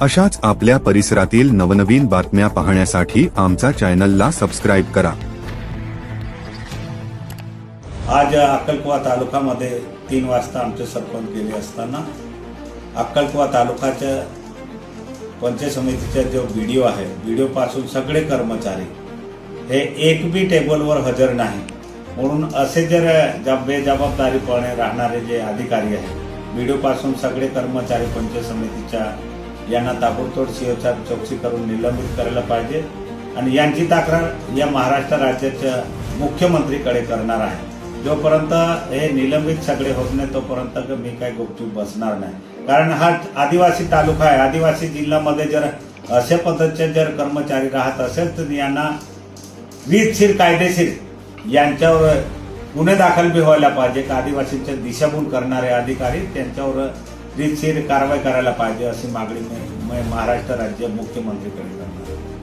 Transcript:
अशाच आपल्या परिसरातील नवनवीन बातम्या पाहण्यासाठी आमचा चॅनलला सबस्क्राईब करा। आज अक्कलकुवा तालुक्यामध्ये 3 वाजता आमचे सरपंच गेले असताना अक्कलकुवा तालुक्याच्या पंचायत समितीचा जो व्हिडिओ आहे, व्हिडिओ पासून सगळे कर्मचारी हे एक बी टेबलवर हजर नाही म्हणून असे जर बेजबाबदारीपणे राहणारे जे अधिकारी आहेत, व्हिडिओ पासून सगळे कर्मचारी पंचायत समितीच्या यांना ताबडतोब सीओच्या चौकशी करून निलंबित करायला पाहिजे आणि यांची तक्रार या महाराष्ट्र राज्याच्या मुख्यमंत्रीकडे करणार आहे। जोपर्यंत हे निलंबित सगळे होत नाही तोपर्यंत मी काय गुपचूप बसणार नाही, कारण हा आदिवासी तालुका आहे। आदिवासी जिल्ह्यामध्ये जर अशा पद्धतीचे जर कर्मचारी राहत असेल तर यांना रीतशीर कायदेशीर यांच्यावर गुन्हे दाखल बी व्हायला पाहिजे का आदिवासींच्या दिशाभूल करणारे अधिकारी त्यांच्यावर रीतशीर कारवाई करायला पाहिजे अशी मागणी मी महाराष्ट्र राज्य मुख्यमंत्रीकडे करणार।